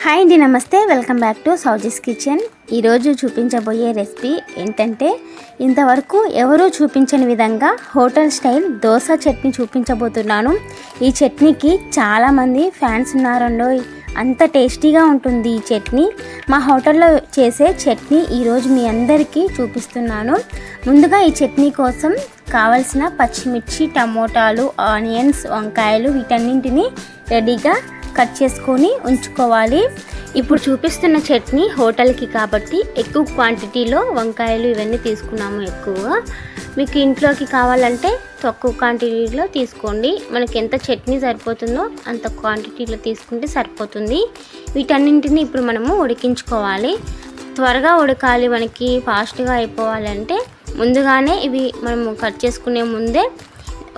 Hi అండి, నమస్తే. Welcome back to Souji's kitchen. ఈరోజు చూపించబోయే రెసిపీ ఏంటంటే ఇంతవరకు ఎవరూ చూపించని విధంగా హోటల్ స్టైల్ దోశ చట్నీ చూపించబోతున్నాను. ఈ చట్నీకి చాలామంది ఫ్యాన్స్ ఉన్నారండో. అంత టేస్టీగా ఉంటుంది ఈ చట్నీ. మా హోటల్లో చేసే చట్నీ ఈరోజు మీ అందరికీ చూపిస్తున్నాను. ముందుగా ఈ చట్నీ కోసం కావలసిన పచ్చిమిర్చి, టమోటాలు, ఆనియన్స్, వంకాయలు వీటన్నింటినీ రెడీగా కట్ చేసుకొని ఉంచుకోవాలి. ఇప్పుడు చూపిస్తున్న చట్నీ హోటల్కి కాబట్టి ఎక్కువ క్వాంటిటీలో వంకాయలు ఇవన్నీ తీసుకున్నాము. ఎక్కువగా మీకు ఇంట్లోకి కావాలంటే తక్కువ క్వాంటిటీలో తీసుకోండి. మనకి ఎంత చట్నీ సరిపోతుందో అంత క్వాంటిటీలో తీసుకుంటే సరిపోతుంది. వీటన్నింటినీ ఇప్పుడు మనము ఉడికించుకోవాలి. త్వరగా ఉడకాలి, మనకి ఫాస్ట్గా అయిపోవాలంటే ముందుగానే ఇవి మనము కట్ చేసుకునే ముందే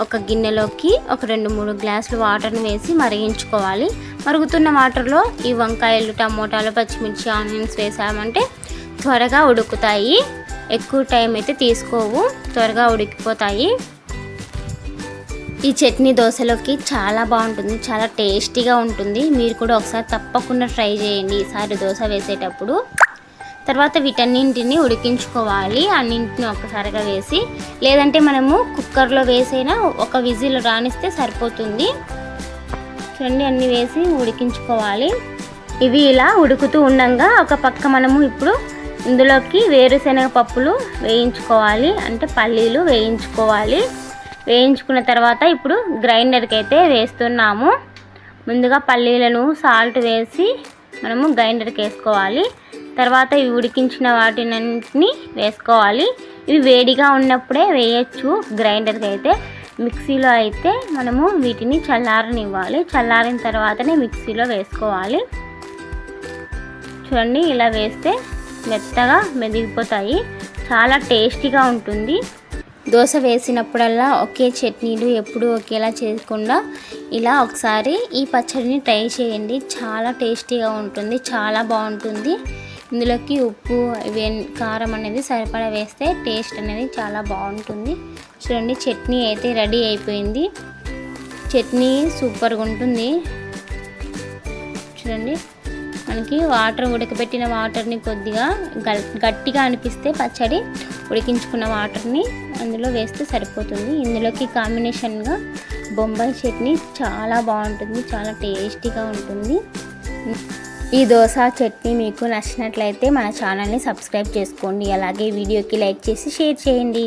ఒక గిన్నెలోకి ఒక 2-3 గ్లాసులు వాటర్ని వేసి మరిగించుకోవాలి. మరుగుతున్న వాటర్లో ఈ వంకాయలు, టమోటాలు, పచ్చిమిర్చి, ఆనియన్స్ వేసామంటే త్వరగా ఉడుకుతాయి. ఎక్కువ టైం అయితే తీసుకోవు, త్వరగా ఉడికిపోతాయి. ఈ చట్నీ దోశలోకి చాలా బాగుంటుంది, చాలా టేస్టీగా ఉంటుంది. మీరు కూడా ఒకసారి తప్పకుండా ట్రై చేయండి ఈసారి దోశ వేసేటప్పుడు. తర్వాత వీటన్నింటిని ఉడికించుకోవాలి. అన్నింటిని ఒక్కసారిగా వేసి, లేదంటే మనము కుక్కర్లో వేసైనా ఒక విజిల్ రానిస్తే సరిపోతుంది. చూడండి, అన్నీ వేసి ఉడికించుకోవాలి. ఇవి ఇలా ఉడుకుతూ ఉండగా ఒక పక్క మనము ఇప్పుడు ఇందులోకి వేరుశనగ పప్పులు వేయించుకోవాలి, అంటే పల్లీలు వేయించుకోవాలి. వేయించుకున్న తర్వాత ఇప్పుడు గ్రైండర్కి అయితే వేస్తున్నాము. ముందుగా పల్లీలను సాల్ట్ వేసి మనము గ్రైండర్కి వేసుకోవాలి. తర్వాత ఇవి ఉడికించిన వాటినన్నింటినీ వేసుకోవాలి. ఇవి వేడిగా ఉన్నప్పుడే వేయచ్చు గ్రైండర్కి అయితే. మిక్సీలో అయితే మనము వీటిని చల్లారనివ్వాలి. చల్లారిన తర్వాతనే మిక్సీలో వేసుకోవాలి. చూడండి, ఇలా వేస్తే మెత్తగా మెదిగిపోతాయి. చాలా టేస్టీగా ఉంటుంది. దోశ వేసినప్పుడల్లా ఒకే చట్నీలు ఎప్పుడూ ఒకేలా చేయకుండా ఇలా ఒకసారి ఈ పచ్చడిని ట్రై చేయండి. చాలా టేస్టీగా ఉంటుంది, చాలా బాగుంటుంది. ఇందులోకి ఉప్పు, కారం అనేది సరిపడా వేస్తే టేస్ట్ అనేది చాలా బాగుంటుంది. చూడండి, చట్నీ అయితే రెడీ అయిపోయింది. చట్నీ సూపర్గా ఉంటుంది. చూడండి, మనకి ఉడకబెట్టిన వాటర్ని కొద్దిగా గట్టిగా అనిపిస్తే పచ్చడి ఉడికించుకున్న వాటర్ని అందులో వేస్తే సరిపోతుంది. ఇందులోకి కాంబినేషన్గా బొంబాయి చట్నీ చాలా బాగుంటుంది, చాలా టేస్టీగా ఉంటుంది. ఈ దోశ చట్నీ మీకు నచ్చినట్లయితే మన ఛానల్ని సబ్స్క్రైబ్ చేసుకోండి. అలాగే వీడియోకి లైక్ చేసి షేర్ చేయండి.